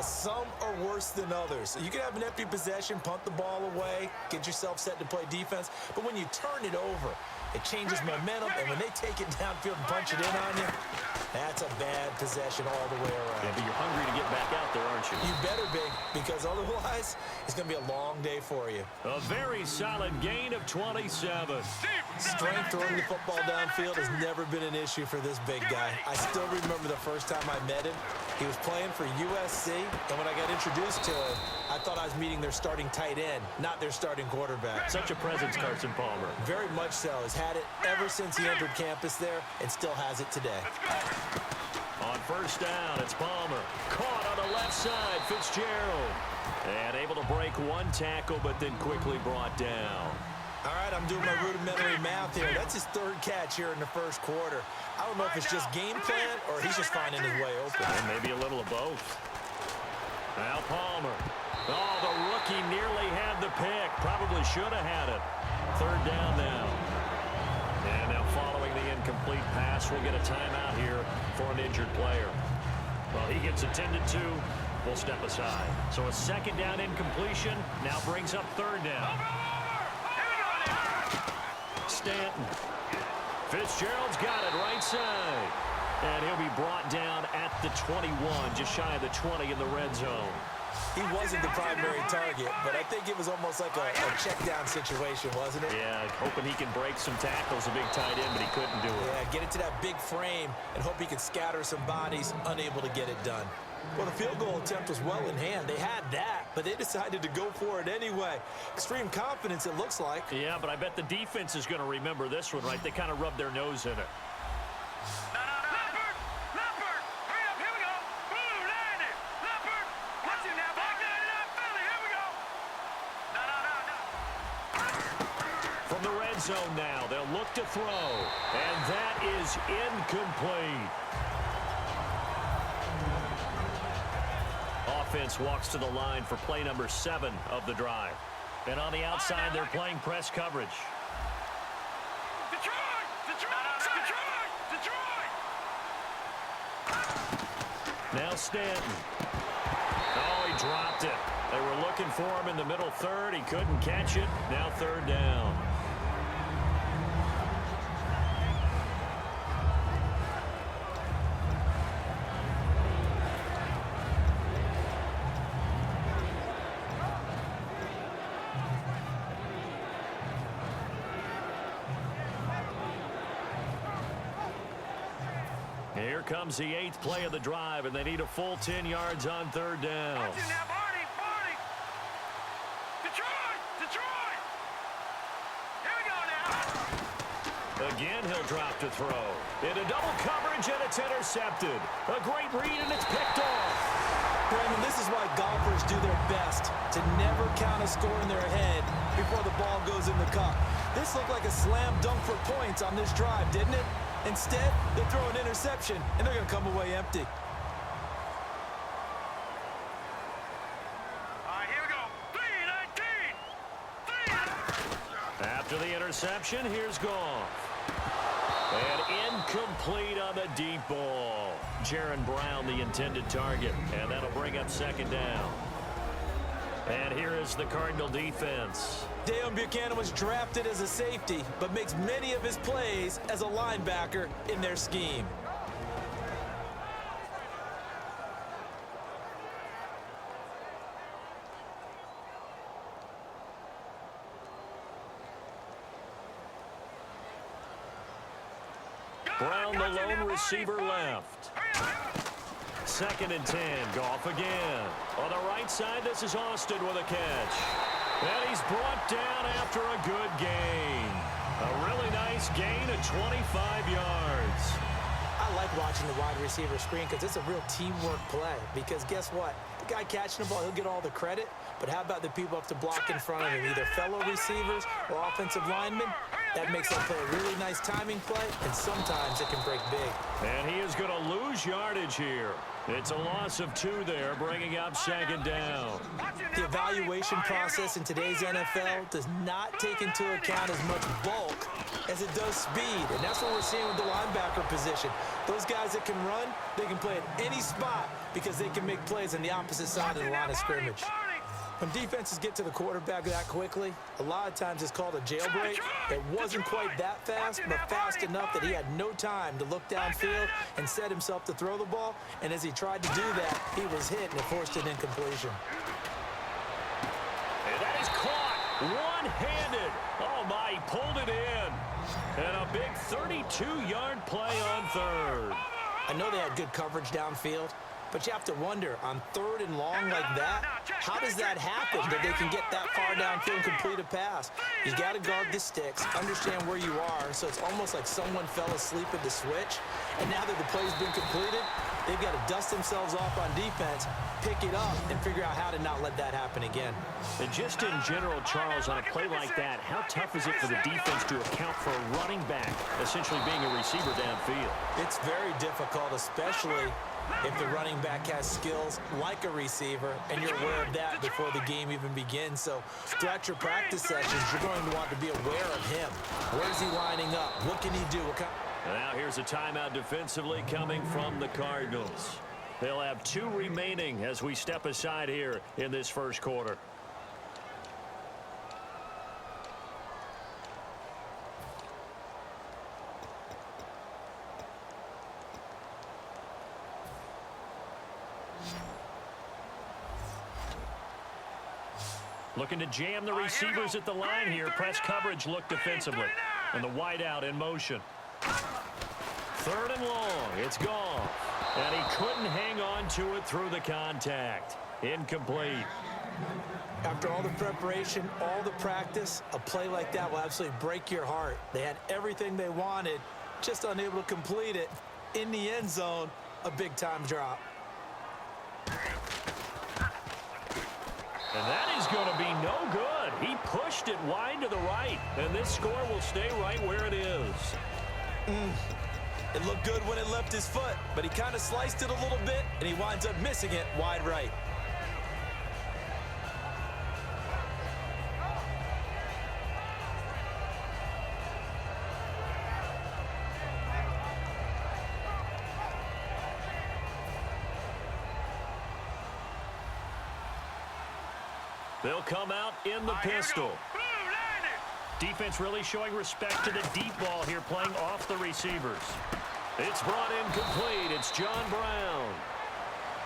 Some are worse than others. You can have an empty possession, punt the ball away, get yourself set to play defense. But when you turn it over, it changes momentum. And when they take it downfield and punch it in on you, that's a bad possession all the way around. Yeah, but you're hungry to get back out there, aren't you? You better be, because otherwise, it's going to be a long day for you. A very solid gain of 27. Strength throwing the football downfield has never been an issue for this big guy. I still remember the first time I met him. He was playing for USC, and when I got introduced to him, I thought I was meeting their starting tight end, not their starting quarterback. Such a presence, Carson Palmer. Very much so. Has had it ever since he entered campus there and still has it today. On first down, it's Palmer. Caught on the left side, Fitzgerald. And able to break one tackle, but then quickly brought down. All right, I'm doing my rudimentary math here. That's his third catch here in the first quarter. I don't know if it's just game plan or he's just finding his way open. And maybe a little of both. Now Palmer. Oh, the rookie nearly had the pick. Probably should have had it. Third down now. And now following the incomplete pass, we'll get a timeout here for an injured player. Well, he gets attended to. We'll step aside. So a second down incompletion now brings up third down. Stanton. Fitzgerald's got it right side. And he'll be brought down at the 21, just shy of the 20 in the red zone. He wasn't the primary target, but I think it was almost like a check-down situation, wasn't it? Yeah, hoping he can break some tackles, a big tight end, but he couldn't do it. Yeah, get into that big frame and hope he could scatter some bodies, unable to get it done. Well, the field goal attempt was well in hand. They had that, but they decided to go for it anyway. Extreme confidence, it looks like. Yeah, but I bet the defense is going to remember this one, right? They kind of rubbed their nose in it. From the red zone now, they'll look to throw, and that is incomplete. Offense walks to the line for play number 7 of the drive. And on the outside, they're playing press coverage. Now Stanton. Oh, he dropped it. They were looking for him in the middle third. He couldn't catch it. Now third down. Here comes the 8th play of the drive, and they need a full 10 yards on third down. Again, he'll drop to throw. Into double coverage, and it's intercepted. A great read, and it's picked off. Brandon, this is why golfers do their best to never count a score in their head before the ball goes in the cup. This looked like a slam dunk for points on this drive, didn't it? Instead, they throw an interception, and they're going to come away empty. After the interception, here's Goff. And incomplete on the deep ball. Jaron Brown, the intended target. And that'll bring up second down. And here is the Cardinal defense. Deion Buchanan was drafted as a safety, but makes many of his plays as a linebacker in their scheme. Brown, the lone receiver, left. Second and 10. Goff again. On the right side, this is Austin with a catch. And he's brought down after a good gain. A really nice gain of 25 yards. I like watching the wide receiver screen because it's a real teamwork play. Because guess what? The guy catching the ball, he'll get all the credit. But how about the people up to block in front of him, either fellow receivers or offensive linemen? That makes that play a really nice timing play, and sometimes it can break big. And he is going to lose yardage here. It's a loss of 2 there, bringing up second down. The evaluation process in today's NFL does not take into account as much bulk as it does speed, and that's what we're seeing with the linebacker position. Those guys that can run, they can play at any spot because they can make plays on the opposite side of the line of scrimmage. When defenses get to the quarterback that quickly, a lot of times it's called a jailbreak. It wasn't quite that fast, but fast enough that he had no time to look downfield and set himself to throw the ball. And as he tried to do that, he was hit and it forced an incompletion. And that is caught one-handed. Oh, my, he pulled it in. And a big 32-yard play on third. I know they had good coverage downfield, but you have to wonder, on 3rd and long like that, how does that happen that they can get that far downfield and complete a pass? You got to guard the sticks, understand where you are, so it's almost like someone fell asleep at the switch, and now that the play's been completed, they've got to dust themselves off on defense, pick it up, and figure out how to not let that happen again. And just in general, Charles, on a play like that, how tough is it for the defense to account for a running back essentially being a receiver downfield? It's very difficult, especially if the running back has skills like a receiver, and you're aware of that before the game even begins. So throughout your practice sessions, you're going to want to be aware of him. Where's he lining up? What can he do? Now here's a timeout defensively coming from the Cardinals. They'll have 2 remaining as we step aside here in this first quarter. Looking to jam the receivers at the line here. Press coverage look defensively. And the wideout in motion. 3rd and long. It's gone. And he couldn't hang on to it through the contact. Incomplete. After all the preparation, all the practice, a play like that will absolutely break your heart. They had everything they wanted, just unable to complete it. In the end zone, a big-time drop. And that is going to be no good. He pushed it wide to the right, and this score will stay right where it is. It looked good when it left his foot, but he kind of sliced it a little bit, and he winds up missing it wide right. They'll come out in the pistol. Defense really showing respect to the deep ball here, playing off the receivers. It's brought in complete. It's John Brown.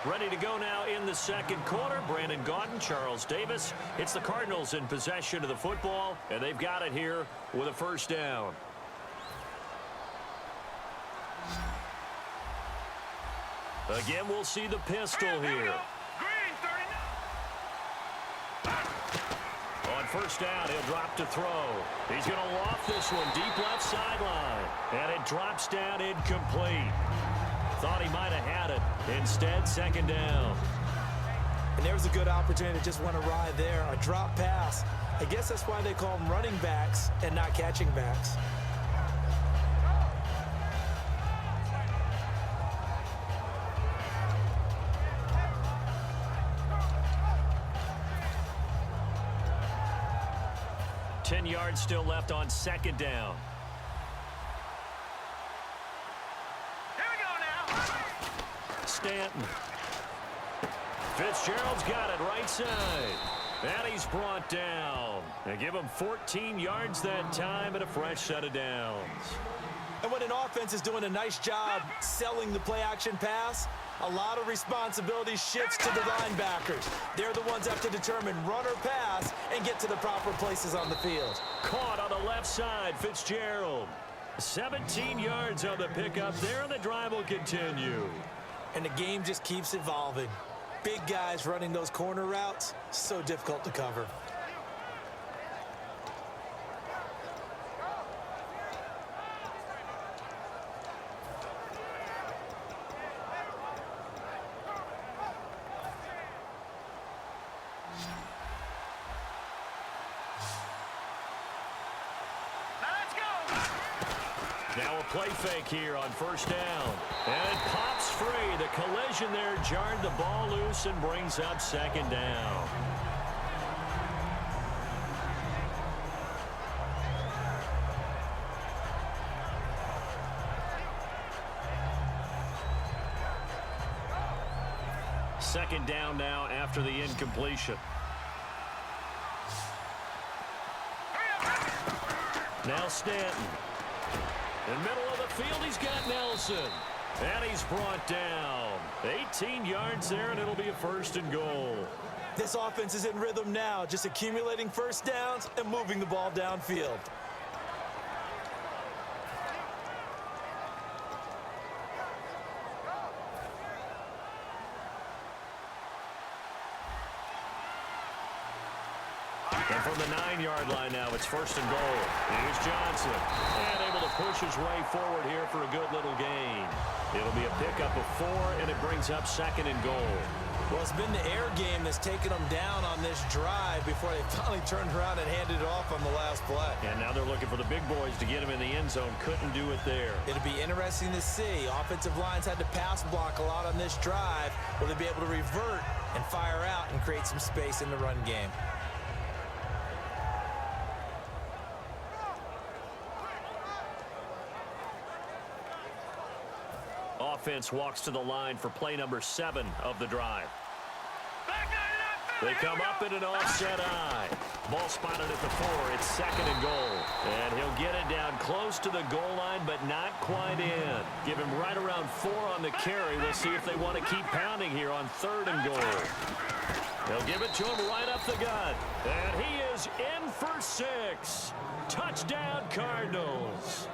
Ready to go now in the second quarter. Brandon Gaudin, Charles Davis. It's the Cardinals in possession of the football, and they've got it here with a first down. Again, we'll see the pistol here. On first down, he'll drop to throw. He's going to loft this one deep left sideline. And it drops down incomplete. Thought he might have had it. Instead, second down. And there's a good opportunity to just want to ride there. A drop pass. I guess that's why they call them running backs and not catching backs. Ten yards still left on second down. Here we go now. Stanton. Fitzgerald's got it right side. And he's brought down. They give him 14 yards that time and a fresh set of downs. And when an offense is doing a nice job selling the play-action pass, a lot of responsibility shifts to the linebackers. They're the ones that have to determine run or pass and get to the proper places on the field. Caught on the left side, Fitzgerald. 17 yards on the pickup there, and the drive will continue. And the game just keeps evolving. Big guys running those corner routes, so difficult to cover. Now let's go. Now a play fake here on first down. And it pops free. The collision there jarred the ball loose and brings up second down. Second down now after the incompletion. Now Stanton. In the middle of the field, he's got Nelson. And he's brought down. 18 yards there, and it'll be a first and goal. This offense is in rhythm now, just accumulating first downs and moving the ball downfield. And from the 9-yard line now, it's first and goal. Here's Johnson. And able to push his way forward here for a good little gain. It'll be a pickup of 4, and it brings up second and goal. Well, it's been the air game that's taken them down on this drive before they finally turned around and handed it off on the last play. And now they're looking for the big boys to get him in the end zone. Couldn't do it there. It'll be interesting to see. Offensive lines had to pass block a lot on this drive. Will they be able to revert and fire out and create some space in the run game? Offense walks to the line for play number 7 of the drive. They come up in an offset eye. Ball spotted at the 4. It's second and goal. And he'll get it down close to the goal line, but not quite in. Give him right around 4 on the carry. We'll see if they want to keep pounding here on third and goal. They'll give it to him right up the gut. And he is in for 6. Touchdown, Cardinals.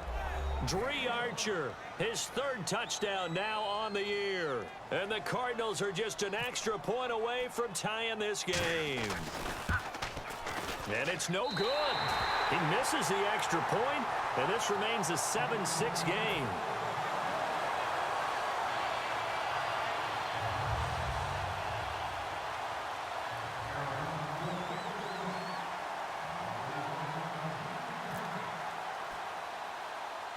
Dree Archer, his 3rd touchdown now on the year. And the Cardinals are just an extra point away from tying this game. And it's no good. He misses the extra point, and this remains a 7-6 game.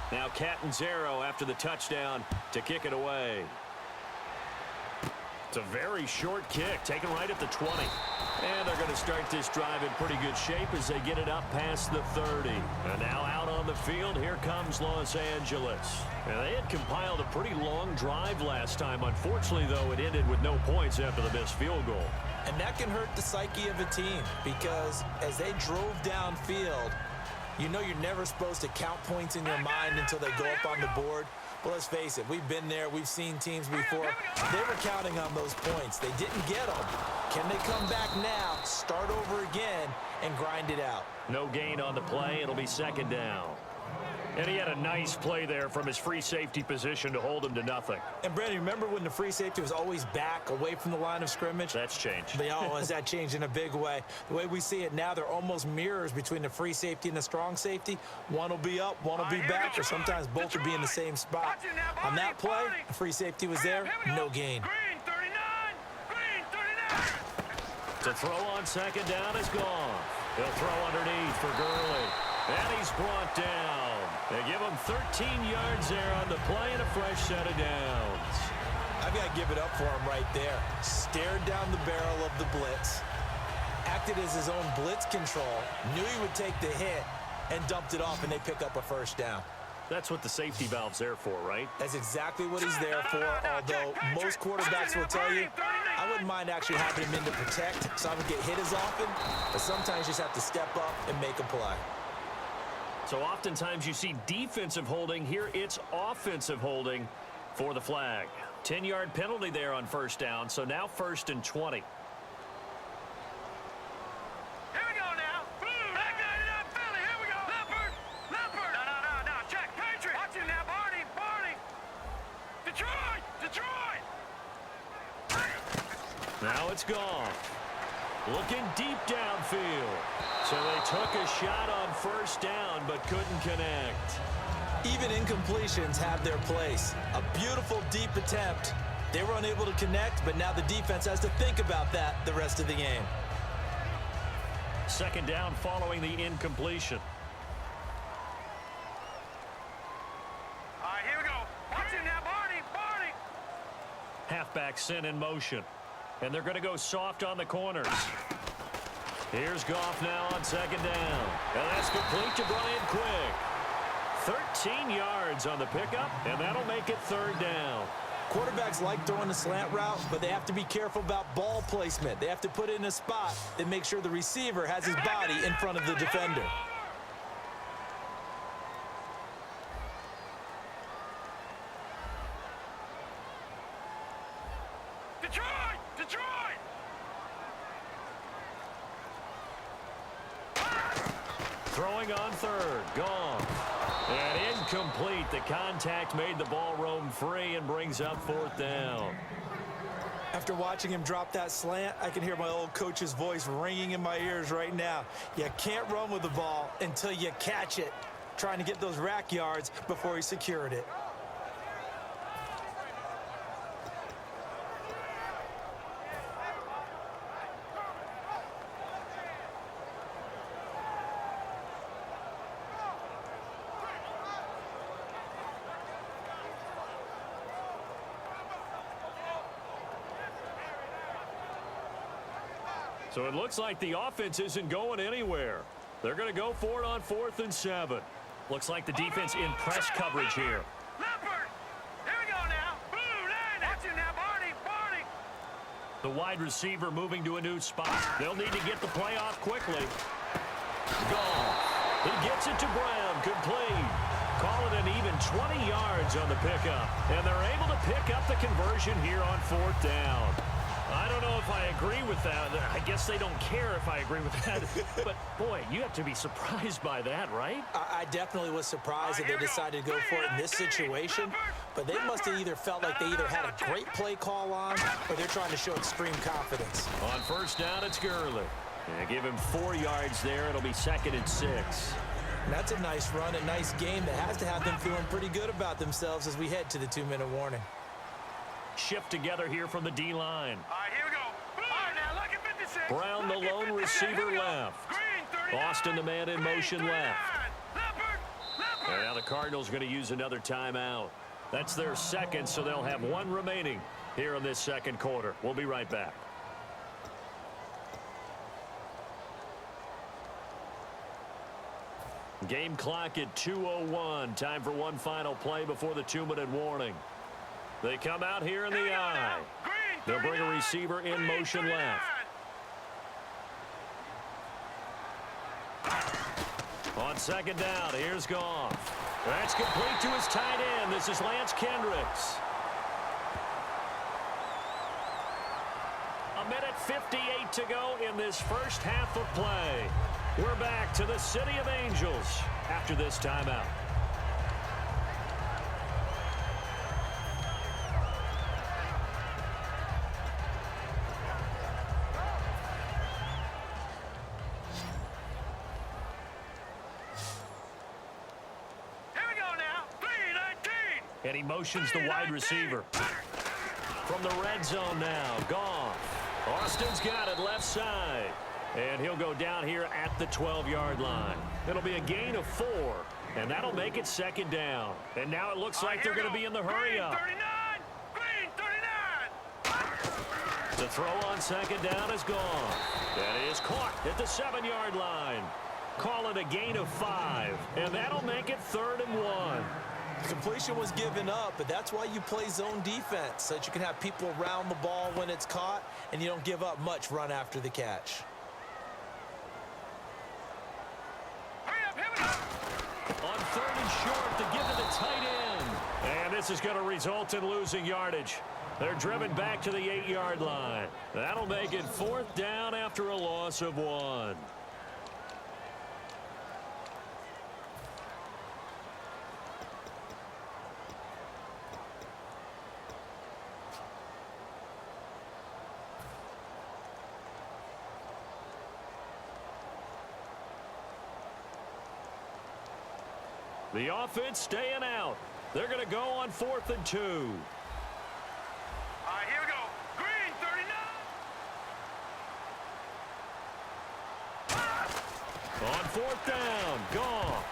Now Catanzaro after the touchdown to kick it away. It's a very short kick, taken right at the 20. And they're going to start this drive in pretty good shape as they get it up past the 30. And now out on the field, here comes Los Angeles. And they had compiled a pretty long drive last time. Unfortunately, though, it ended with no points after the missed field goal. And that can hurt the psyche of a team because as they drove downfield, you know you're never supposed to count points in your mind until they go up on the board. But let's face it, we've been there. We've seen teams before. They were counting on those points. They didn't get them. Can they come back now, start over again, and grind it out? No gain on the play. It'll be second down. And he had a nice play there from his free safety position to hold him to nothing. And, Brandon, remember when the free safety was always back away from the line of scrimmage? That's changed. Has that changed in a big way? The way we see it now, they're almost mirrors between the free safety and the strong safety. One will be up, one will be back, or sometimes both will be in the same spot. On that play, the free safety was there, no gain. To throw on second down is gone. He'll throw underneath for Gurley. And he's brought down. They give him 13 yards there on the play and a fresh set of downs. I've got to give it up for him right there. Stared down the barrel of the blitz, acted as his own blitz control, knew he would take the hit, and dumped it off, and they pick up a first down. That's what the safety valve's there for, right? That's exactly what he's there for, although most quarterbacks will tell you, I wouldn't mind actually having him in to protect so I would get hit as often, but sometimes you just have to step up and make a play. So oftentimes you see defensive holding. Here it's offensive holding for the flag. 10-yard penalty there on first down, so now first and 20. Here we go now. Back it up, Philly. Here we go. Leopard. No. Check. Patriot. Watch it now. Barney. Detroit. Now it's gone. Looking deep downfield. So they took a shot on first down, but couldn't connect. Even incompletions have their place. A beautiful deep attempt. They were unable to connect, but now the defense has to think about that the rest of the game. Second down following the incompletion. halfback sent in motion. And they're going to go soft on the corners. Here's Goff now on second down. And that's complete to Brian Quick. 13 yards on the pickup, and that'll make it third down. Quarterbacks like throwing the slant route, but they have to be careful about ball placement. They have to put it in a spot that makes sure the receiver has his body in front of the defender. Detroit! Detroit! Throwing on third. Gone. And incomplete. The contact made the ball roam free and brings up fourth down. After watching him drop that slant, I can hear my old coach's voice ringing in my ears right now. You can't run with the ball until you catch it. Trying to get those rack yards before he secured it. So it looks like the offense isn't going anywhere. They're going to go for it on 4th and 7. Looks like the defense in press coverage here. Leopard! Here we go now. Blue line. Watch it now, Barney. Barney. The wide receiver moving to a new spot. They'll need to get the play off quickly. Gone. He gets it to Brown. Complete. Call it an even 20 yards on the pickup. And they're able to pick up the conversion here on 4th down. I don't know if I agree with that. I guess they don't care if I agree with that. But, boy, you have to be surprised by that, right? I definitely was surprised that they decided to go for it in this situation. But they must have either felt like they either had a great play call on or they're trying to show extreme confidence. On first down, it's Gurley. And give him 4 yards there. It'll be 2nd and 6. And that's a nice run, a nice game that has to have them feeling pretty good about themselves as we head to the 2-minute warning. Shift together here from the D-line. All right, here we go. All right, now, look at 56. Brown, the Look at lone 56. receiver Here we go. left. Green, 39. Austin, the man in Green, motion 39. left. Leopard. Leopard. And now the Cardinals going to use another timeout. That's their second, so they'll have one remaining here in this second quarter. We'll be right back. Game clock at 2:01. Time for one final play before the 2-minute warning. They come out here in the eye. They'll bring a receiver in motion left. On second down, here's Goff. That's complete to his tight end. This is Lance Kendricks. 1:58 to go in this first half of play. We're back to the City of Angels after this timeout. And he motions the wide receiver. From the red zone now, Goff. Austin's got it left side. And he'll go down here at the 12-yard line. It'll be a gain of 4. And that'll make it second down. And now it looks like they're going to be in the hurry-up. Green 39. The throw on second down is gone. That is caught at the 7-yard line. Call it a gain of 5. And that'll make it 3rd and 1. Completion was given up, but that's why you play zone defense, so that you can have people around the ball when it's caught, and you don't give up much run after the catch. Hurry up, hit it up. On 3rd and short to give to the tight end. And this is going to result in losing yardage. They're driven back to the 8-yard line. That'll make it 4th down after a loss of 1. The offense staying out. They're going to go on 4th and 2. All right, here we go. Green 39. On 4th down, Goff.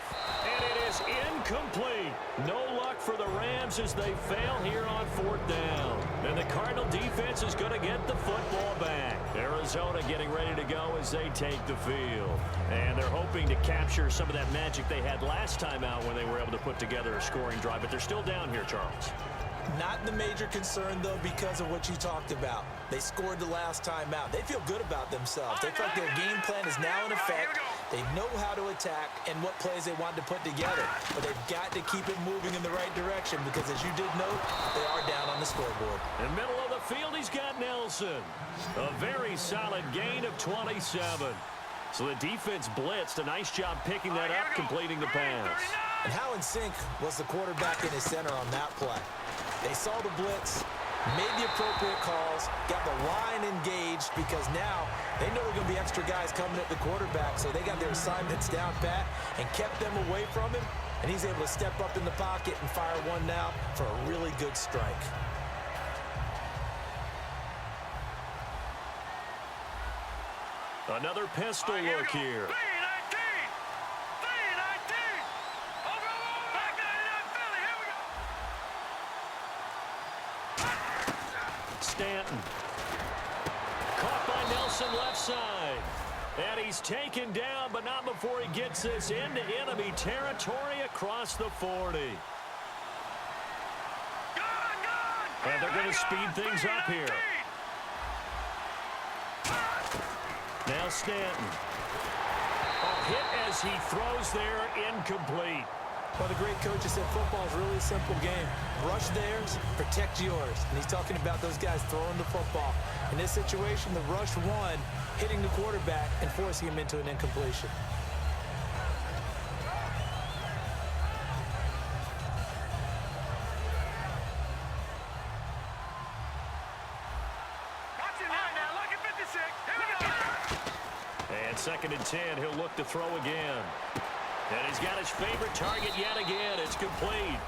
And it is is incomplete. No luck for the Rams as they fail here on 4th down. And the Cardinal defense is going to get the football back. Arizona getting ready to go as they take the field. And they're hoping to capture some of that magic they had last time out when they were able to put together a scoring drive. But they're still down here, Charles. Not the major concern, though, because of what you talked about. They scored the last time out. They feel good about themselves. They feel like their game plan is now in effect. They know how to attack and what plays they want to put together. But they've got to keep it moving in the right direction because, as you did note, they are down on the scoreboard. In the middle of the field, he's got Nelson. A very solid gain of 27. So the defense blitzed. A nice job picking that up, completing the pass. And how in sync was the quarterback in his center on that play? They saw the blitz, made the appropriate calls, got the line engaged because now they know there are going to be extra guys coming at the quarterback, so they got their assignments down pat and kept them away from him, and he's able to step up in the pocket and fire one now for a really good strike. Another pistol look here. Stanton. Caught by Nelson left side. And he's taken down, but not before he gets this into enemy territory across the 40. And they're going to speed things up here. Now Stanton. A hit as he throws there, incomplete. Well, the great coach has said football is really a simple game. Rush theirs, protect yours. And he's talking about those guys throwing the football. In this situation, the rush one, hitting the quarterback and forcing him into an incompletion. And 2nd and 10, he'll look to throw again. And he's got his favorite target yet again. It's complete.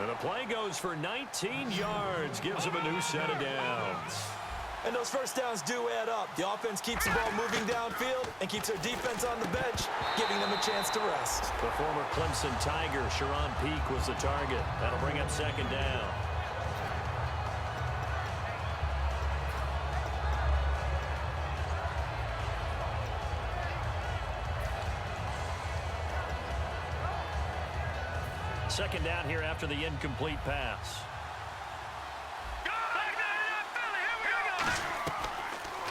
And the play goes for 19 yards. Gives him a new set of downs. And those first downs do add up. The offense keeps the ball moving downfield and keeps their defense on the bench, giving them a chance to rest. The former Clemson Tiger, Sharon Peak, was the target. That'll bring up 2nd down. Second down here after the incomplete pass.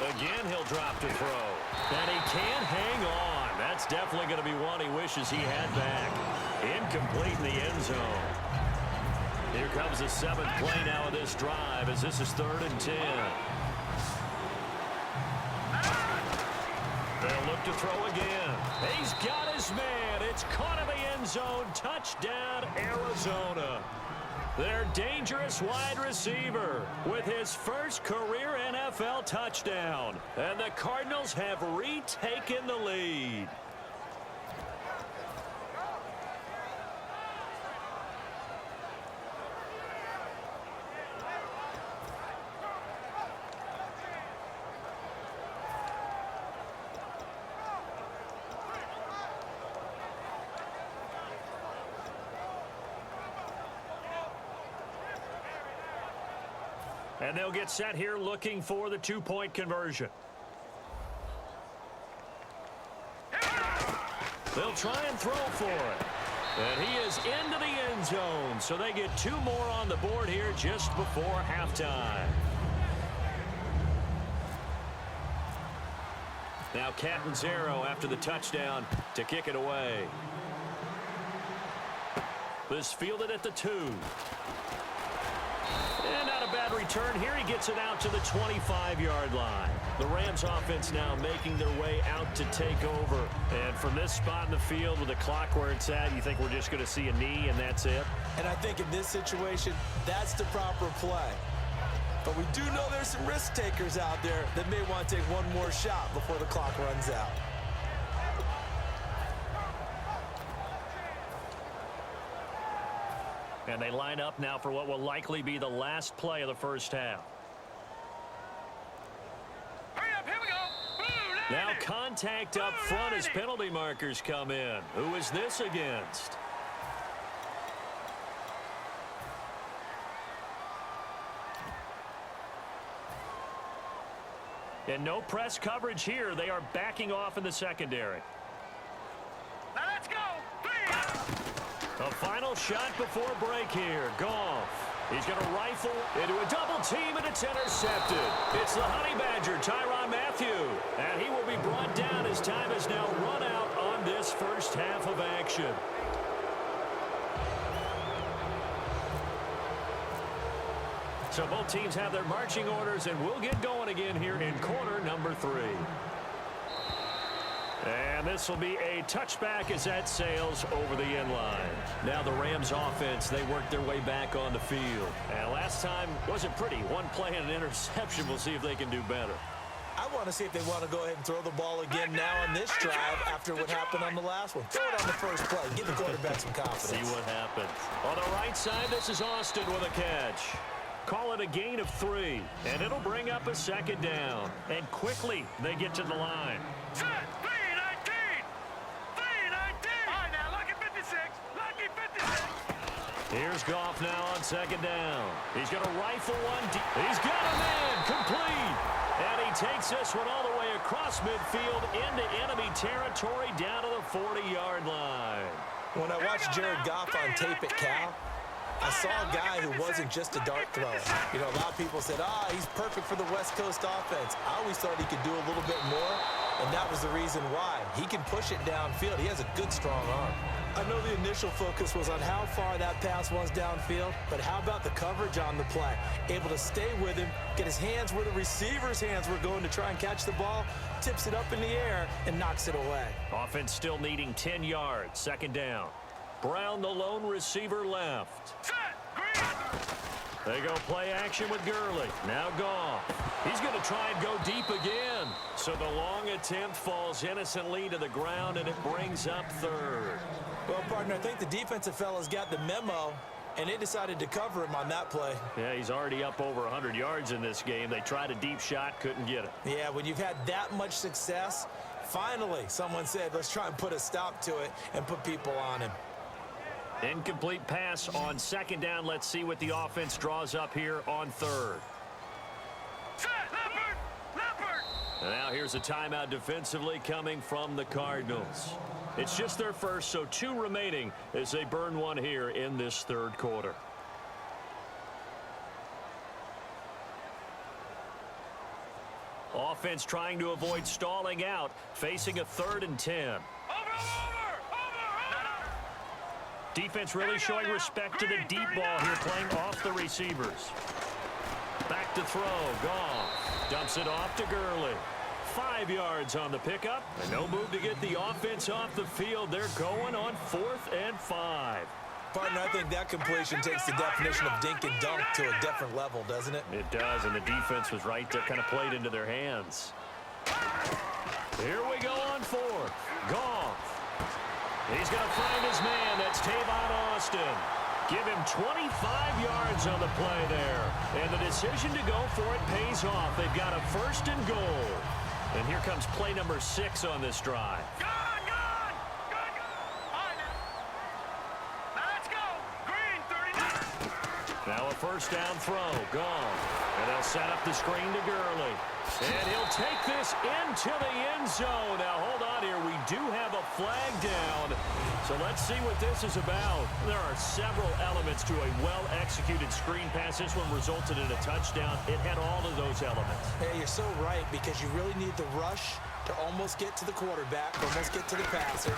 Again, he'll drop to throw. And he can't hang on. That's definitely going to be one he wishes he had back. Incomplete in the end zone. Here comes the 7th play now of this drive as this is 3rd and 10. They'll look to throw again. He's got his man. It's caught in the end zone. Touchdown, Arizona. Their dangerous wide receiver with his first career NFL touchdown. And the Cardinals have retaken the lead. And they'll get set here looking for the 2-point conversion. They'll try and throw for it. And he is into the end zone. So they get 2 more on the board here just before halftime. Now Catanzaro after the touchdown to kick it away. This fielded at the 2. And not a bad return here. He gets it out to the 25-yard line. The Rams offense now making their way out to take over. And from this spot in the field with the clock where it's at, you think we're just going to see a knee and that's it? And I think in this situation, that's the proper play. But we do know there's some risk takers out there that may want to take one more shot before the clock runs out. And they line up now for what will likely be the last play of the first half. Hurry up, here we go. Now contact up front as penalty markers come in. Who is this against? And no press coverage here. They are backing off in the secondary. Now let's go. A final shot before break here. Goff. He's going to rifle into a double team, and it's intercepted. It's the Honey Badger, Tyrann Mathieu. And he will be brought down as time has now run out on this first half of action. So both teams have their marching orders, and we'll get going again here in quarter number 3. And this will be a touchback as that sails over the end line. Now the Rams offense, they worked their way back on the field. And last time wasn't pretty. One play and an interception. We'll see if they can do better. I want to see if they want to go ahead and throw the ball again now on this drive after what happened on the last one. Throw it on the first play. Give the quarterback some confidence. See what happens. On the right side, this is Austin with a catch. Call it a gain of 3, and it'll bring up a second down. And quickly, they get to the line. Set. 3-19. 3-19. All right, now, lucky 56. Lucky 56. Here's Goff now on second down. He's going to rifle one deep. He's got a man complete. And he takes this one all the way across midfield into enemy territory down to the 40-yard line. When I watched Jared Goff on tape at Cal, I saw a guy who wasn't just a dart thrower. You know, a lot of people said, he's perfect for the West Coast offense. I always thought he could do a little bit more, and that was the reason why. He can push it downfield. He has a good, strong arm. I know the initial focus was on how far that pass was downfield, but how about the coverage on the play? Able to stay with him, get his hands where the receiver's hands were going to try and catch the ball, tips it up in the air, and knocks it away. Offense still needing 10 yards. Second down. Brown, the lone receiver, left. Set. Green. They go play action with Gurley. Now Goff. He's going to try and go deep again. So the long attempt falls innocently to the ground, and it brings up third. Well, partner, I think the defensive fellas got the memo, and they decided to cover him on that play. Yeah, he's already up over 100 yards in this game. They tried a deep shot, couldn't get it. Yeah, when you've had that much success, finally someone said, let's try and put a stop to it and put people on him. Incomplete pass on second down. Let's see what the offense draws up here on third. Set. Leopard. Leopard. And now here's a timeout defensively coming from the Cardinals. It's just their first, so 2 remaining as they burn one here in this third quarter. Offense trying to avoid stalling out, facing a 3rd and 10. Defense really showing respect to the deep ball here, playing off the receivers. Back to throw. Goff dumps it off to Gurley. 5 yards on the pickup. And no move to get the offense off the field. They're going on 4th and 5. Partner, I think that completion takes the definition of dink and dunk to a different level, doesn't it? It does, and the defense was right there, kind of played into their hands. Here we go on 4th. Goff. He's going to find his man. That's Tavon Austin. Give him 25 yards on the play there. And the decision to go for it pays off. They've got a 1st and goal. And here comes play number 6 on this drive. Gone. All right, now. Now let's go. Green. 39. Now a 1st down throw. Gone. And they'll set up the screen to Gurley. And he'll take this into the end zone. Now, hold on here. We do have a flag down. So let's see what this is about. There are several elements to a well-executed screen pass. This one resulted in a touchdown. It had all of those elements. Yeah, you're so right, because you really need the rush to almost get to the quarterback, almost get to the passer.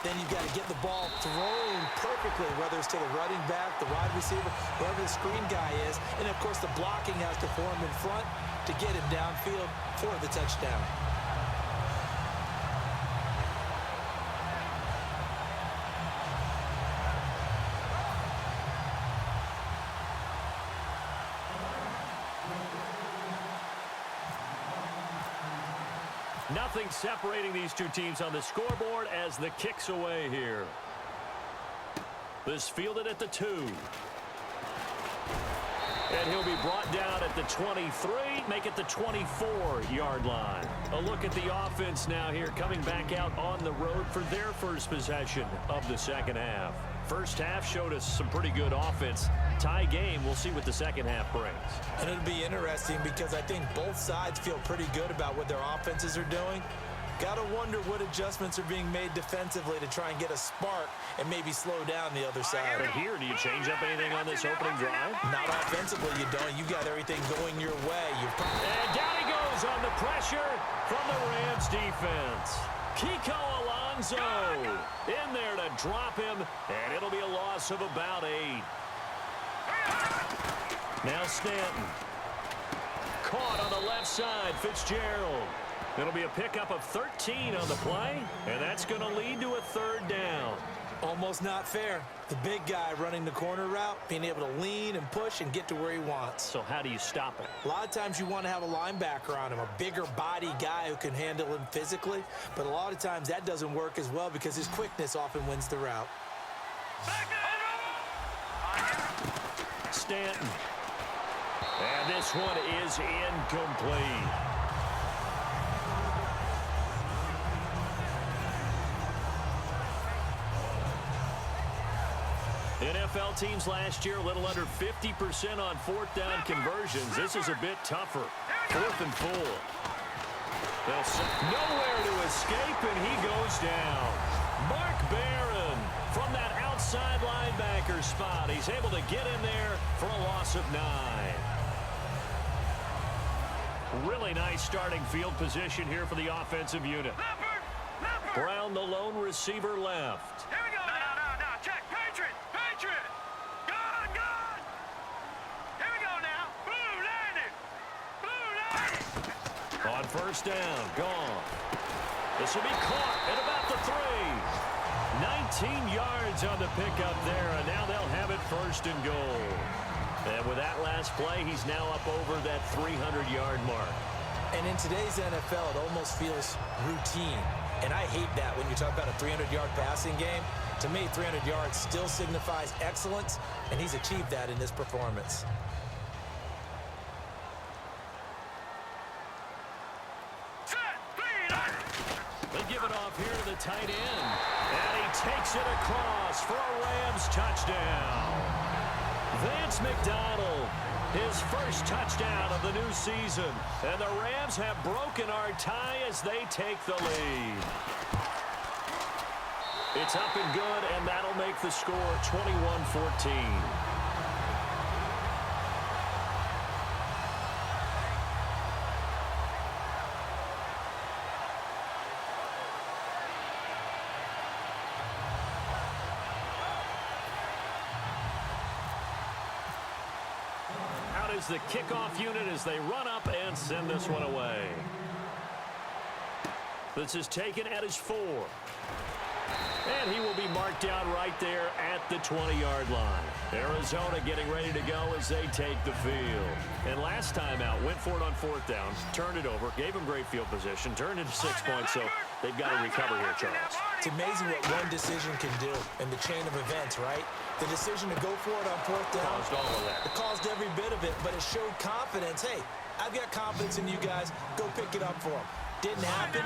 Then you've got to get the ball thrown perfectly, whether it's to the running back, the wide receiver, whoever the screen guy is. And, of course, the blocking has to form in front to get him downfield for the touchdown. Nothing separating these two teams on the scoreboard as the kick's away here. This fielded at the 2. And he'll be brought down at the 23, make it the 24-yard line. A look at the offense now here, coming back out on the road for their first possession of the second half. First half showed us some pretty good offense. Tie game. We'll see what the second half brings. And it'll be interesting because I think both sides feel pretty good about what their offenses are doing. Got to wonder what adjustments are being made defensively to try and get a spark and maybe slow down the other side. But here, do you change up anything on this opening drive? Not offensively, you don't. You got everything going your way. And down he goes on the pressure from the Rams defense. Kiko Alonso in there to drop him, and it'll be a loss of about 8. Now Stanton. Caught on the left side, Fitzgerald. It'll be a pickup of 13 on the play, and that's going to lead to a 3rd down. Almost not fair. The big guy running the corner route, being able to lean and push and get to where he wants. So how do you stop it? A lot of times you want to have a linebacker on him, a bigger body guy who can handle him physically, but a lot of times that doesn't work as well because his quickness often wins the route. Stanton. And this one is incomplete. NFL teams last year a little under 50% on 4th down conversions. This is a bit tougher. 4th and 4. Nowhere to escape, and he goes down. Mark Barron from that outside linebacker spot. He's able to get in there for a loss of 9. Really nice starting field position here for the offensive unit. Brown, the lone receiver, left. Here we go. No. Check. Patriot. Gone. Here we go now. Blue landed. On 1st down, gone. This will be caught at about the 3. 19 yards on the pickup there, and now they'll have it 1st and goal. And with that last play, he's now up over that 300-yard mark. And in today's NFL, it almost feels routine. And I hate that when you talk about a 300-yard passing game. To me, 300 yards still signifies excellence, and he's achieved that in this performance. They give it off here to the tight end. And he takes it across for a Rams touchdown. Vance McDonald, his first touchdown of the new season. And the Rams have broken our tie as they take the lead. It's up and good, and that'll make the score 21-14. Is the kickoff unit as they run up and send this one away. This is taken at his 4. And he will be marked down right there at the 20-yard line. Arizona getting ready to go as they take the field. And last time out, went for it on 4th down, turned it over, gave him great field position, turned into 6 points, so they've got to recover here, Charles. It's amazing what one decision can do in the chain of events, right? The decision to go for it on 4th down. Caused all of that. It caused every bit of it, but it showed confidence. Hey, I've got confidence in you guys. Go pick it up for them. Didn't happen.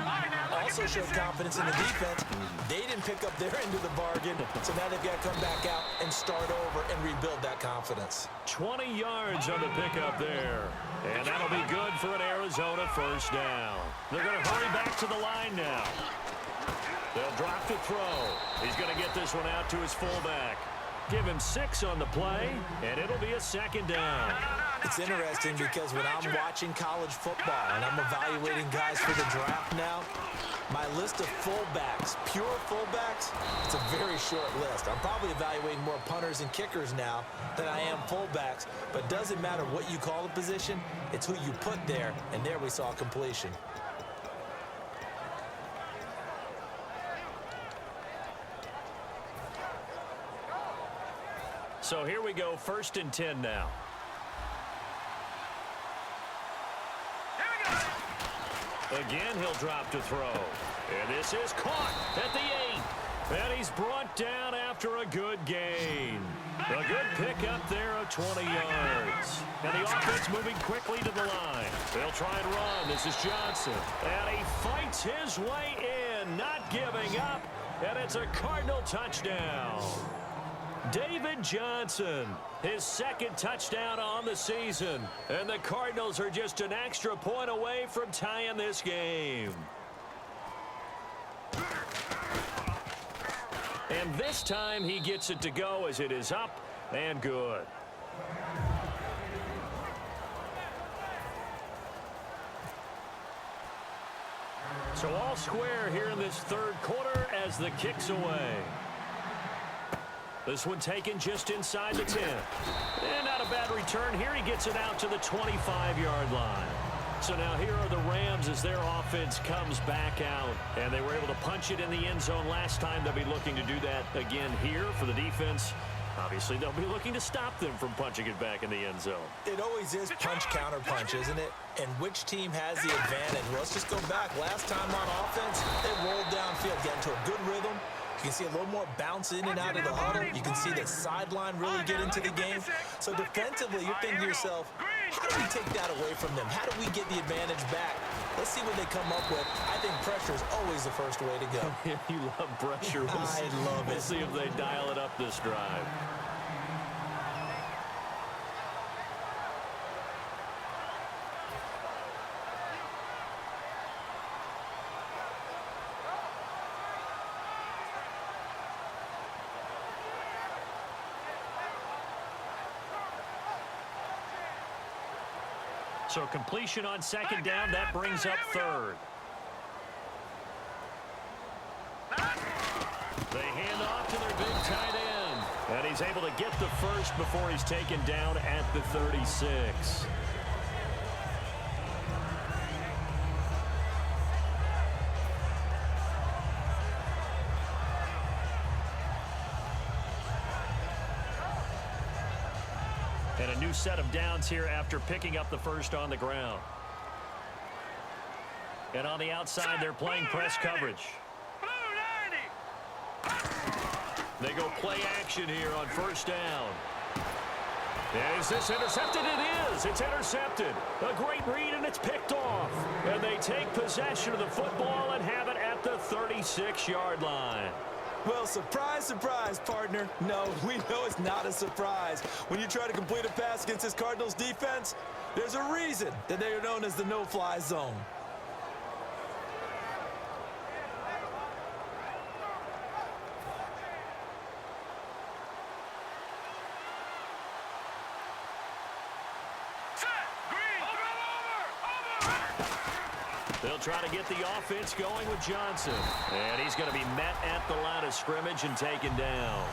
Also showed confidence in the defense. They didn't pick up their end of the bargain, so now they've got to come back out and start over and rebuild that confidence. 20 yards on the pickup there. And that'll be good for an Arizona 1st down. They're going to hurry back to the line now. They'll drop the throw. He's going to get this one out to his fullback. Give him 6 on the play, and it'll be a 2nd down. It's interesting because when I'm watching college football and I'm evaluating guys for the draft now, my list of fullbacks, pure fullbacks, it's a very short list. I'm probably evaluating more punters and kickers now than I am fullbacks, but it doesn't matter what you call the position, it's who you put there, and there we saw completion. So here we go, 1st and 10 now. Again, he'll drop to throw. And this is caught at the 8. And he's brought down after a good gain. A good pickup there of 20 yards. And the offense moving quickly to the line. They'll try and run. This is Johnson. And he fights his way in, not giving up. And it's a Cardinal touchdown. David Johnson, his second touchdown on the season. And the Cardinals are just an extra point away from tying this game. And this time he gets it to go as it is up and good. So all square here in this third quarter as the kick's away. This one taken just inside the 10. And not a bad return here. He gets it out to the 25-yard line. So now here are the Rams as their offense comes back out. And they were able to punch it in the end zone last time. They'll be looking to do that again here for the defense. Obviously, they'll be looking to stop them from punching it back in the end zone. It always is punch-counter-punch, isn't it? And which team has the advantage? Well, let's just go back. Last time on offense, they rolled downfield, get into a good rhythm. You can see a little more bounce in and out of the huddle. You can see the sideline really get into the game. So defensively, you're thinking to yourself, how do we take that away from them? How do we get the advantage back? Let's see what they come up with. I think pressure is always the first way to go. You love pressure. I love it. We'll see if they dial it up this drive. So completion on second down, that brings up third. They hand off to their big tight end. And he's able to get the first before he's taken down at the 36. And a new set of downs here after picking up the first on the ground. And on the outside, they're playing press coverage. They go play action here on first down. Is this intercepted? It is. It's intercepted. A great read, and it's picked off. And they take possession of the football and have it at the 36-yard line. Well, surprise, surprise, partner. No, we know it's not a surprise. When you try to complete a pass against this Cardinals defense, there's a reason that they are known as the no-fly zone. They'll try to get the offense going with Johnson. And he's going to be met at the line of scrimmage and taken down.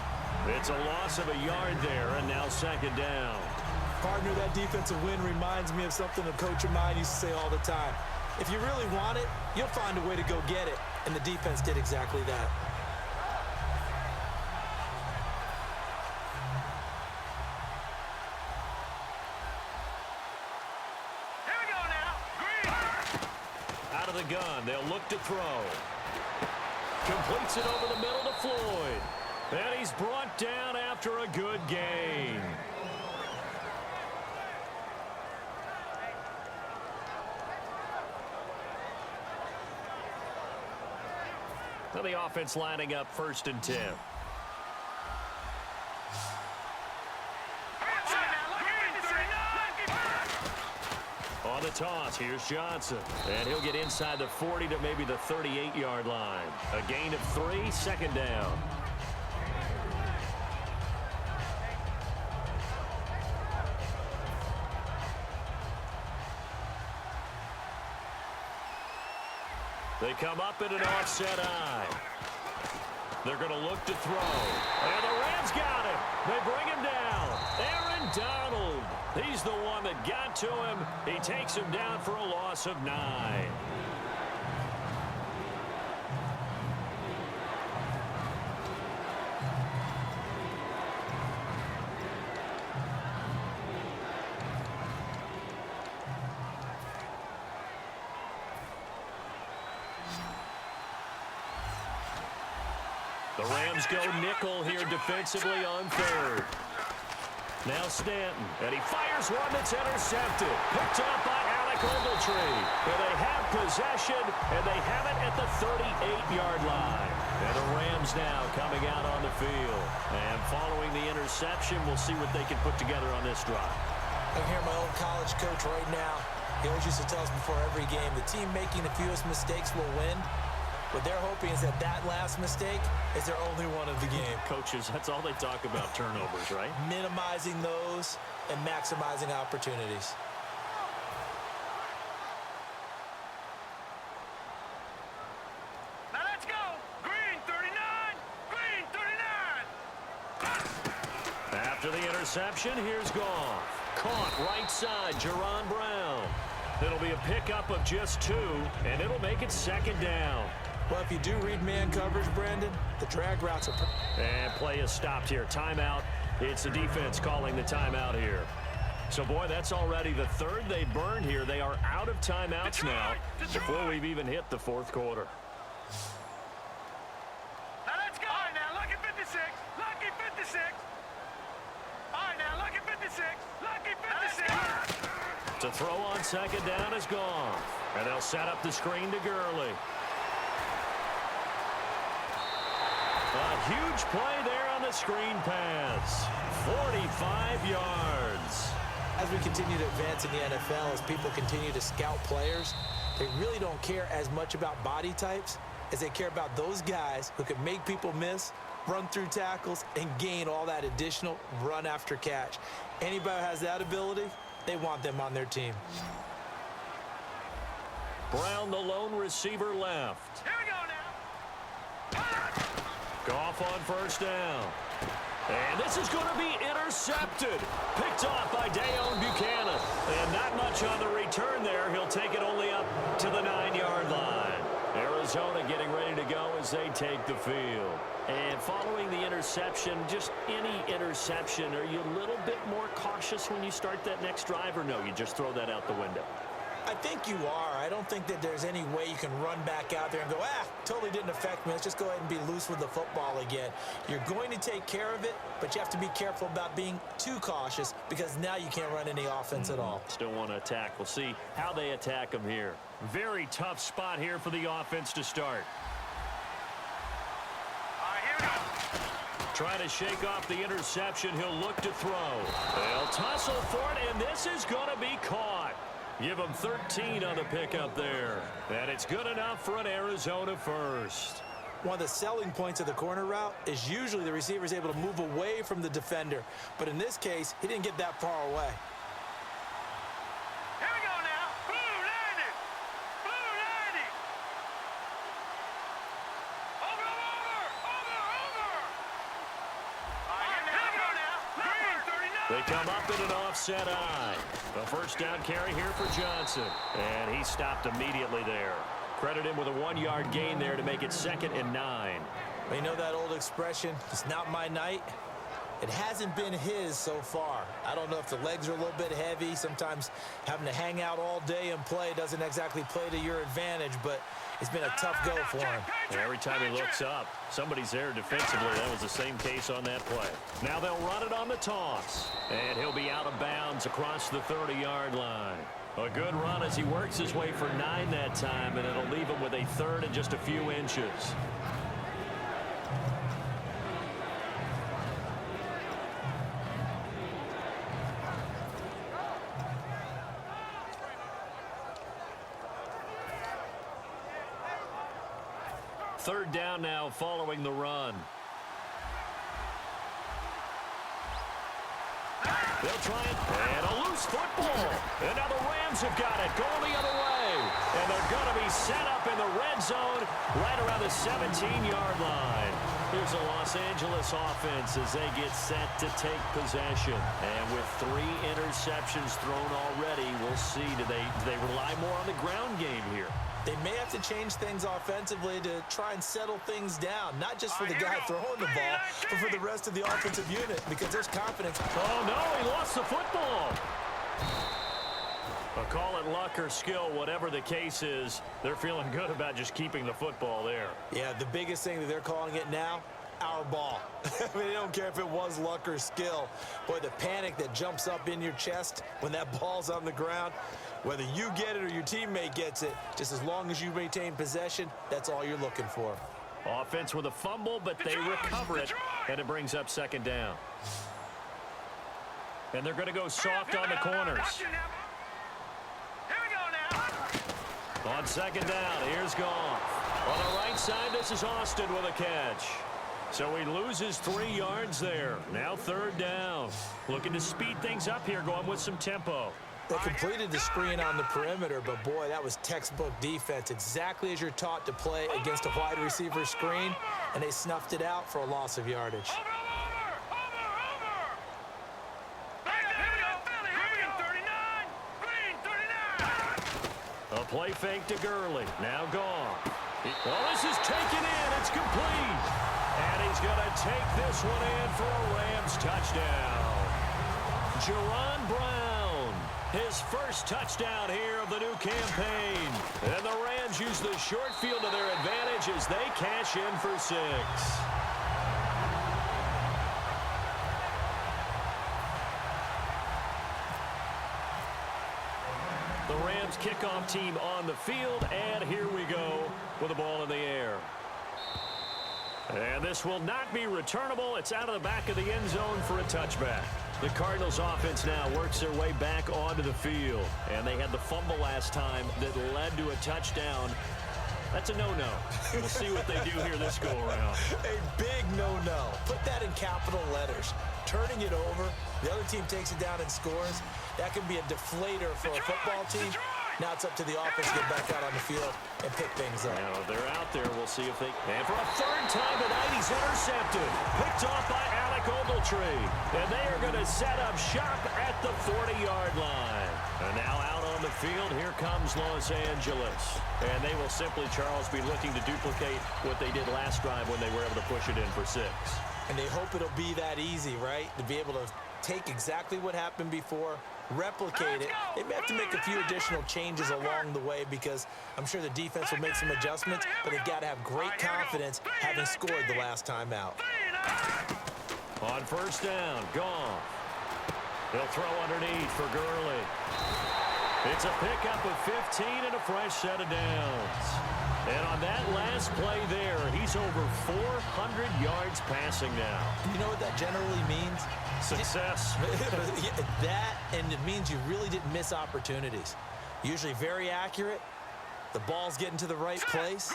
It's a loss of a yard there, and now second down. Partner, that defensive win reminds me of something a coach of mine used to say all the time. If you really want it, you'll find a way to go get it. And the defense did exactly that. The gun. They'll look to throw. Completes it over the middle to Floyd. And he's brought down after a good gain. So the offense lining up 1st and 10. On the toss, here's Johnson. And he'll get inside the 40 to maybe the 38-yard line. A gain of 3, second down. They come up in an offset eye. They're going to look to throw. And the Rams got him. They bring him down. Aaron Donald. He's the one that got to him. He takes him down for a loss of 9. The Rams go nickel here defensively on third. Now Stanton, and he fires one that's intercepted. Picked up by quarterback Ogletree. And they have possession, and they have it at the 38-yard line. And the Rams now coming out on the field. And following the interception, we'll see what they can put together on this drive. I can hear my old college coach right now. He always used to tell us before every game, the team making the fewest mistakes will win. What they're hoping is that that last mistake is their only one of the game. Coaches, that's all they talk about, turnovers, right? Minimizing those and maximizing opportunities. Now let's go. Green 39. Green 39. After the interception, here's Goff. Caught right side, Jerron Brown. It'll be a pickup of just 2, and it'll make it 2nd down. Well, if you do read man coverage, Brandon, the drag routes are... And play is stopped here. Timeout. It's the defense calling the timeout here. So, boy, that's already the 3rd they burned here. They are out of timeouts now before we've even hit the 4th quarter. Now let's go. All right, now, lucky 56. Lucky 56. All right, now, lucky 56. Lucky 56. To throw on 2nd down is Goff. And they'll set up the screen to Gurley. A huge play there on the screen pass. 45 yards. As we continue to advance in the NFL, as people continue to scout players, they really don't care as much about body types as they care about those guys who can make people miss, run through tackles, and gain all that additional run after catch. Anybody who has that ability, they want them on their team. Brown, the lone receiver, left. Here we go now. Goff on 1st down. And this is going to be intercepted. Picked off by Dayon Buchanan. And not much on the return there. He'll take it only up to the 9-yard line. Arizona getting ready to go as they take the field. And following the interception, just any interception, are you a little bit more cautious when you start that next drive, or no, you just throw that out the window? I think you are. I don't think that there's any way you can run back out there and go, totally didn't affect me. Let's just go ahead and be loose with the football again. You're going to take care of it, but you have to be careful about being too cautious because now you can't run any offense at all. Still want to attack. We'll see how they attack them here. Very tough spot here for the offense to start. All right, here we go. Trying to shake off the interception. He'll look to throw. They'll tussle for it, and this is going to be caught. Give him 13 on the pickup there. And it's good enough for an Arizona first. One of the selling points of the corner route is usually the receiver is able to move away from the defender. But in this case, he didn't get that far away. Here we go now. Blue 90. Blue 90. Over. All right, here we go now. Green 39. They come up in an offset eye. A 1st down carry here for Johnson. And he stopped immediately there. Credit him with a 1-yard gain there to make it 2nd and 9. You know that old expression, it's not my night? It hasn't been his so far. I don't know if the legs are a little bit heavy. Sometimes having to hang out all day and play doesn't exactly play to your advantage, but it's been a tough go for him. And every time he looks up, somebody's there defensively. That was the same case on that play. Now they'll run it on the toss. And he'll be out of bounds across the 30-yard line. A good run as he works his way for 9 that time, and it'll leave him with a 3rd and just a few inches. Third down now following the run. They'll try it, and a loose football. And now the Rams have got it, going the other way. And they're going to be set up in the red zone right around the 17-yard line. Here's a Los Angeles offense as they get set to take possession. And with 3 interceptions thrown already, we'll see, do they rely more on the ground game here? They may have to change things offensively to try and settle things down, not just for the guy throwing the ball, but for the rest of the offensive unit, because there's confidence. Oh, no, he lost the football. A call it luck or skill, whatever the case is, they're feeling good about just keeping the football there. Yeah, the biggest thing that they're calling it now our ball. I mean, I don't care if it was luck or skill. Boy, the panic that jumps up in your chest when that ball's on the ground, whether you get it or your teammate gets it, just as long as you maintain possession, that's all you're looking for. Offense with a fumble, but they recover it, and it brings up second down. And they're going to go soft on the corners. Here we go now. On second down, here's Goff. On the right side, this is Austin with a catch. So he loses 3 yards there. Now third down. Looking to speed things up here, going with some tempo. They completed the screen on the perimeter, but boy, that was textbook defense. Exactly as you're taught to play against a wide receiver screen, and they snuffed it out for a loss of yardage. A play fake to Gurley. Now Goff. Well, this is taken in. It's complete. And he's going to take this one in for a Rams touchdown. Jerron Brown, his first touchdown here of the new campaign. And the Rams use the short field to their advantage as they cash in for 6. The Rams kickoff team on the field, and here we go with the ball in the air. And this will not be returnable. It's out of the back of the end zone for a touchback. The Cardinals offense now works their way back onto the field. And they had the fumble last time that led to a touchdown. That's a no-no. We'll see what they do here this go-around. A big no-no. Put that in capital letters. Turning it over, the other team takes it down and scores. That can be a deflator for a football team. Now it's up to the offense to get back out on the field and pick things up. Now they're out there. We'll see if they... And for a third time tonight, he's intercepted. Picked off by Alec Ogletree. And they are going to set up shop at the 40-yard line. And now out on the field, here comes Los Angeles. And they will simply, Charles, be looking to duplicate what they did last drive when they were able to push it in for 6. And they hope it'll be that easy, right? To be able to take exactly what happened before, replicate it. They may have to make a few additional changes along the way because I'm sure the defense will make some adjustments, but they've got to have great confidence having scored the last time out. On first down, Goff. He'll throw underneath for Gurley. It's a pickup of 15 and a fresh set of downs. And on that last play there, he's over 400 yards passing now. You know what that generally means? Success. That, and it means you really didn't miss opportunities. Usually very accurate. The ball's getting to the right place.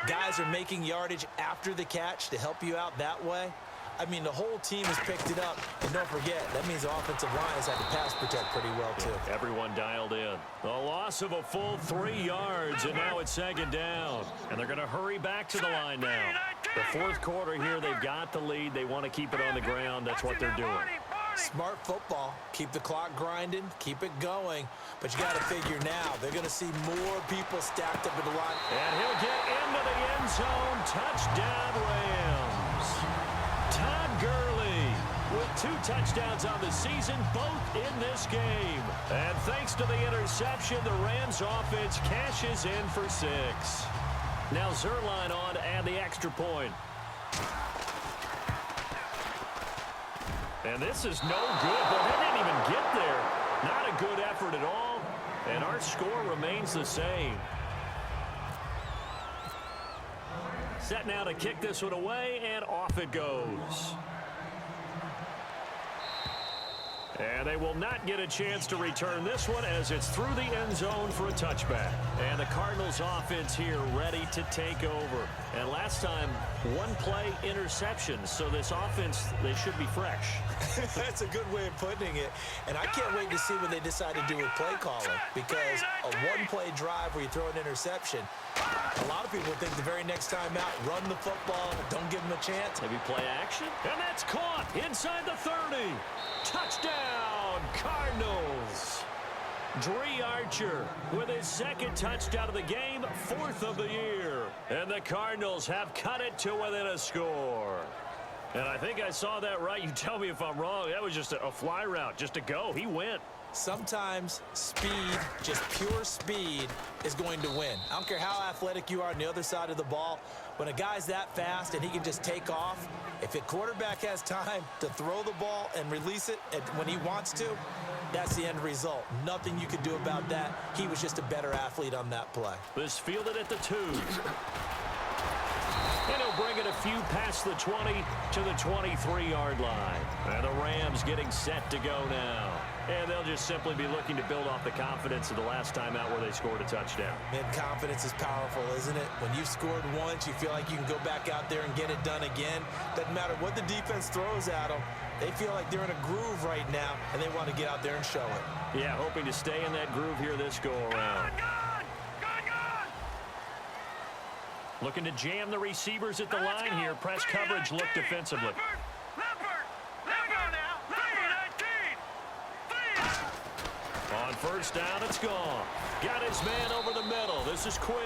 Guys are making yardage after the catch to help you out that way. I mean, the whole team has picked it up. And don't forget, that means the offensive line has had to pass protect pretty well, too. Everyone dialed in. A loss of a full 3 yards, and now it's second down. And they're going to hurry back to the line now. The fourth quarter here, they've got the lead. They want to keep it on the ground. That's what they're doing. Smart football. Keep the clock grinding. Keep it going. But you got to figure now, they're going to see more people stacked up at the line. And he'll get into the end zone. Touchdown, Rams. Todd Gurley with 2 touchdowns on the season, both in this game. And thanks to the interception, the Rams offense cashes in for 6. Now Zerline on to add the extra point. And this is no good, but they didn't even get there. Not a good effort at all. And our score remains the same. Set now to kick this one away, and off it goes. And they will not get a chance to return this one as it's through the end zone for a touchback. And the Cardinals offense here ready to take over. And last time, 1 play interception. So this offense, they should be fresh. That's a good way of putting it. And I can't wait to see what they decide to do with play calling, because a 1-play drive where you throw an interception, a lot of people think the very next time out, run the football, don't give them a chance. Maybe play action. And that's caught inside the 30. Touchdown, Cardinals. Dree Archer with his 2nd touchdown of the game, 4th of the year. And the Cardinals have cut it to within a score. And I think I saw that right. You tell me if I'm wrong. That was just a fly route, just a go. He went. Sometimes speed, just pure speed, is going to win. I don't care how athletic you are on the other side of the ball. When a guy's that fast and he can just take off, if a quarterback has time to throw the ball and release it when he wants to, that's the end result. Nothing you can do about that. He was just a better athlete on that play. This fielded at the 2. And he'll bring it a few past the 20 to the 23-yard line. And the Rams getting set to go now. And they'll just simply be looking to build off the confidence of the last time out where they scored a touchdown. Man, confidence is powerful, isn't it? When you've scored once, you feel like you can go back out there and get it done again. Doesn't matter what the defense throws at them. They feel like they're in a groove right now, and they want to get out there and show it. Yeah, hoping to stay in that groove here this go-around. Looking to jam the receivers at the line here. Press coverage look defensively. On first down, it's gone. Got his man over the middle. This is quick.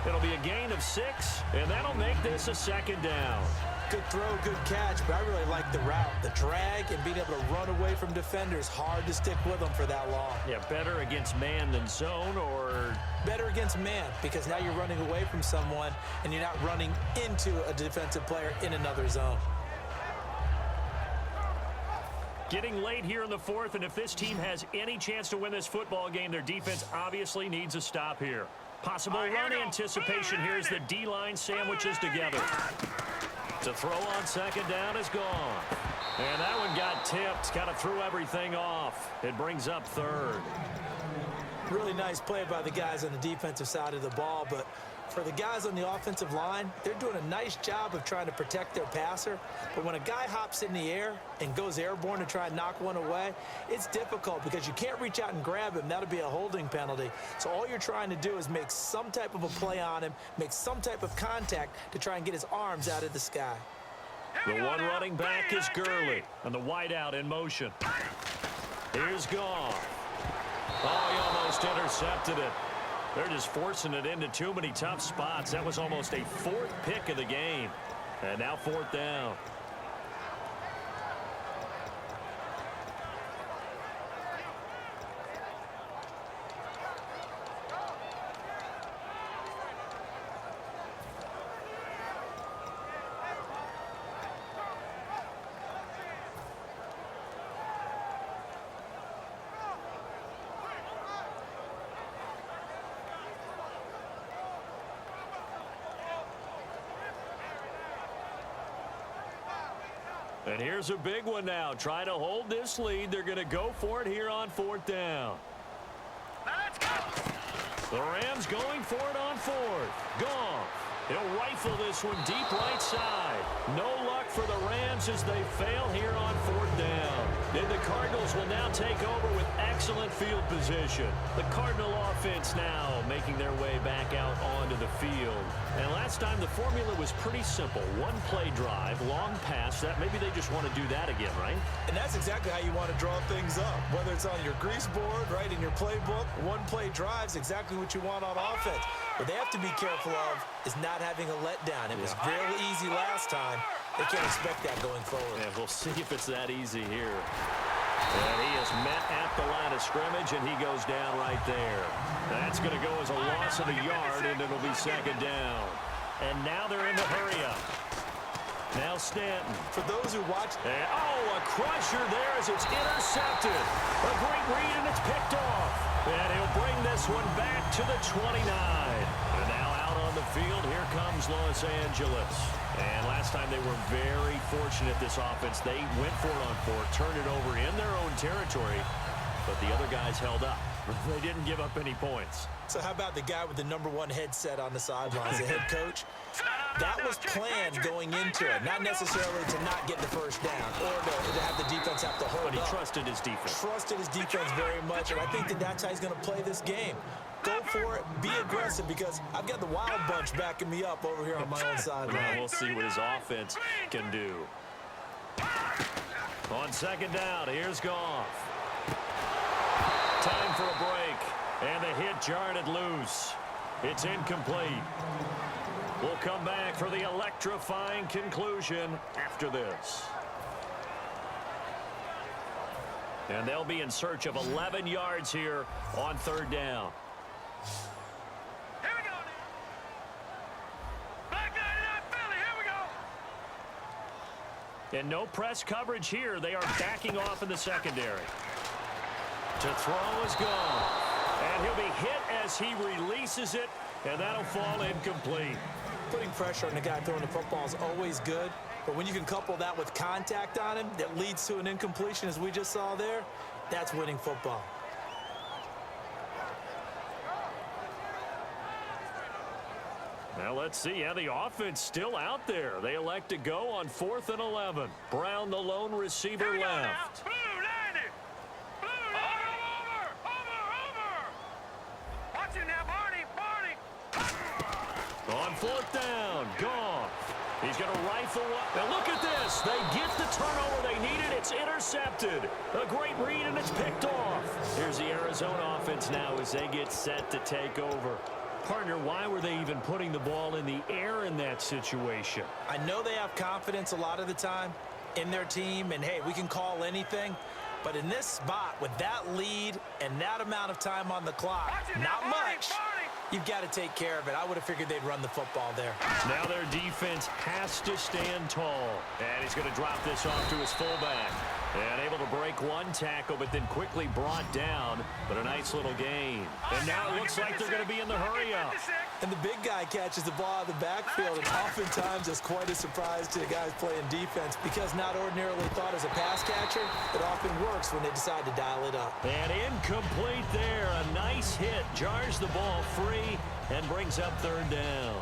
It'll be a gain of 6, and that'll make this a 2nd down. Good throw, good catch, but I really like the route. The drag and being able to run away from defenders. Hard to stick with them for that long. Yeah, better against man than zone, or better against man, because now you're running away from someone and you're not running into a defensive player in another zone. Getting late here in the 4th, and if this team has any chance to win this football game, their defense obviously needs a stop here. Possible run anticipation here as the D-line sandwiches together. To throw on 2nd down is gone. And that one got tipped. Kind of threw everything off. It brings up 3rd. Really nice play by the guys on the defensive side of the ball, but for the guys on the offensive line, they're doing a nice job of trying to protect their passer. But when a guy hops in the air and goes airborne to try and knock one away, it's difficult because you can't reach out and grab him. That'll be a holding penalty. So all you're trying to do is make some type of a play on him, make some type of contact to try and get his arms out of the sky. The one running back is Gurley, and the wideout in motion. Here's Goff. Oh, he almost intercepted it. They're just forcing it into too many tough spots. That was almost a 4th pick of the game. And now 4th down. And here's a big one now. Trying to hold this lead. They're going to go for it here on 4th down. Let's go. The Rams going for it on 4th. Goff. He'll rifle this one deep right side. No luck for the Rams as they fail here on 4th down. And the Cardinals will now take over with excellent field position. The Cardinal offense now making their way back out onto the field. And last time the formula was pretty simple. One play drive, long pass. That maybe they just want to do that again, right? And that's exactly how you want to draw things up. Whether it's on your grease board, right, in your playbook, one play drive's exactly what you want on offense. What they have to be careful of is not having a letdown. It was real easy last time. They can't expect that going forward. Yeah, we'll see if it's that easy here. And he is met at the line of scrimmage, and he goes down right there. That's going to go as a loss of a yard, and it'll be 2nd down. And now they're in the hurry-up. Now Stanton. For those who watch... a crusher there as it's intercepted. A great read, and it's picked off. And he'll bring this one back to the 29. And now out on the field, here comes Los Angeles. And last time they were very fortunate, this offense. They went for it on 4th, turned it over in their own territory, but the other guys held up. They didn't give up any points. So how about the guy with the #1 headset on the sidelines, the head coach? That was planned going into it, not necessarily to not get the first down or to have the defense have to hold But he up. trusted his defense. Trusted his defense very much, and I think that's how he's going to play this game. Go for it, be aggressive, because I've got the wild bunch backing me up over here on my own sideline. We'll see what his offense can do. On 2nd down, here's Goff. Time for a break, and the hit jarred it loose. It's incomplete. We'll come back for the electrifying conclusion after this. And they'll be in search of 11 yards here on third down. Here we go now. Black 99 Philly, here we go. And no press coverage here. They are backing off in the secondary. To throw is gone. And he'll be hit as he releases it, and that'll fall incomplete. Putting pressure on the guy throwing the football is always good, but when you can couple that with contact on him that leads to an incompletion, as we just saw there, that's winning football. Now let's see how the offense still out there. They elect to go on 4th and 11. Brown, the lone receiver, left. Blue 90. Blue 90. Over. Watch it now, Barney. On 4th down, Goff. He's going to rifle up. Now look at this. They get the turnover they needed. It's intercepted. A great read, and it's picked off. Here's the Arizona offense now as they get set to take over. Partner, why were they even putting the ball in the air in that situation? I know they have confidence a lot of the time in their team, and, hey, we can call anything. But in this spot, with that lead and that amount of time on the clock, not much, you've got to take care of it. I would have figured they'd run the football there. Now their defense has to stand tall. And he's going to drop this off to his fullback. And able to break one tackle, but then quickly brought down. But a nice little gain. And now it looks like they're going to be in the hurry-up. And the big guy catches the ball out of the backfield, and oftentimes it's quite a surprise to the guys playing defense because not ordinarily thought as a pass catcher, it often works when they decide to dial it up. And incomplete there. A nice hit. Jars the ball free and brings up third down.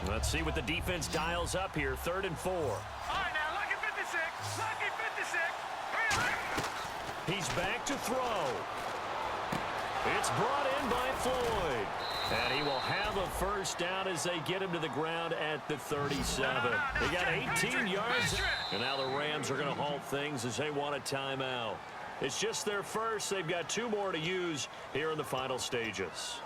Let's see what the defense dials up here. 3rd and 4. All right, now, lucky 56. Lucky 56. He's back to throw. It's brought in by Floyd. And he will have a first down as they get him to the ground at the 37. They got 18 yards. And now the Rams are going to halt things as they want a timeout. It's just their first. They've got 2 more to use here in the final stages.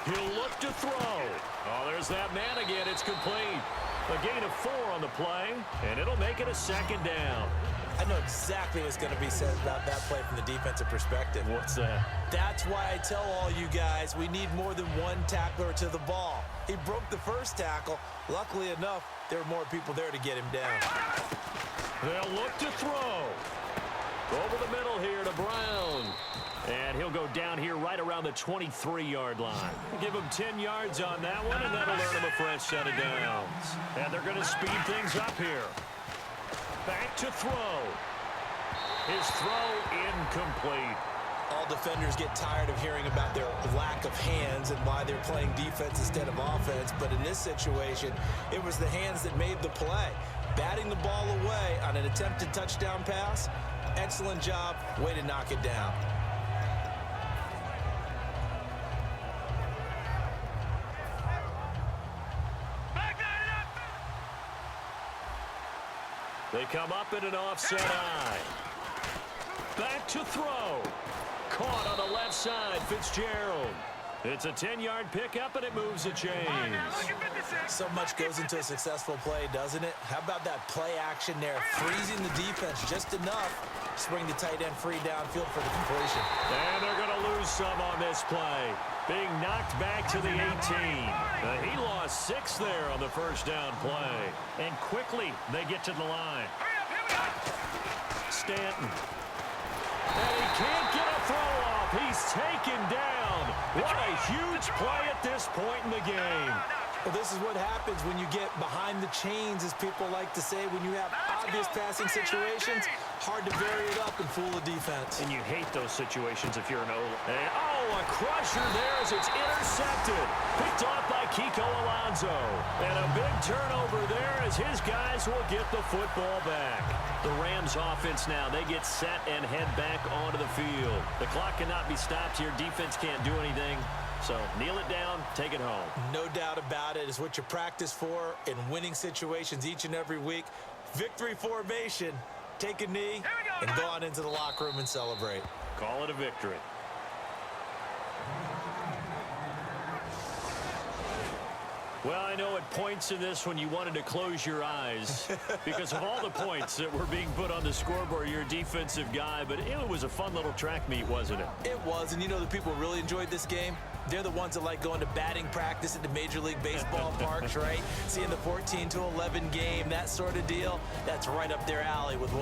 He'll look to throw. Oh, there's that man again. It's complete. A gain of 4 on the play, and it'll make it a 2nd down. I know exactly what's going to be said about that play from the defensive perspective. What's that? That's why I tell all you guys we need more than one tackler to the ball. He broke the first tackle. Luckily enough, there were more people there to get him down. They'll look to throw. Over the middle here to Brown. And he'll go down here right around the 23-yard line. Give him 10 yards on that one, and that'll earn him a fresh set of downs. And they're going to speed things up here. Back to throw. His throw incomplete. All defenders get tired of hearing about their lack of hands and why they're playing defense instead of offense. But in this situation, it was the hands that made the play. Batting the ball away on an attempted touchdown pass. Excellent job. Way to knock it down. They come up in an offset eye. Back to throw. Caught on the left side, Fitzgerald. It's a 10-yard pickup, and it moves the chains. So much goes into a successful play, doesn't it? How about that play action there? Freezing the defense just enough to bring the tight end free downfield for the completion. And they're going to lose some on this play. Being knocked back to the 18. He lost 6 there on the first down play. And quickly, they get to the line. Stanton. And he can't get a throw off. He's taken down. What a huge play at this point in the game. Well, this is what happens when you get behind the chains, as people like to say, when you have obvious passing situations, hard to vary it up and fool the defense. And you hate those situations if you're an O. And, oh, a crusher there as it's intercepted. Picked off by Kiko Alonso. And a big turnover there as his guys will get the football back. The Rams offense now, they get set and head back onto the field. The clock cannot be stopped here. Defense can't do anything. So kneel it down, take it home. No doubt about it. It's what you practice for in winning situations each and every week. Victory formation. Take a knee and go on into the locker room and celebrate. Call it a victory. Well, I know at points in this when you wanted to close your eyes because of all the points that were being put on the scoreboard, you're a defensive guy, but it was a fun little track meet, wasn't it? It was, and you know the people who really enjoyed this game? They're the ones that like going to batting practice at the Major League Baseball parks, right? Seeing the 14-11 game, that sort of deal. That's right up their alley with what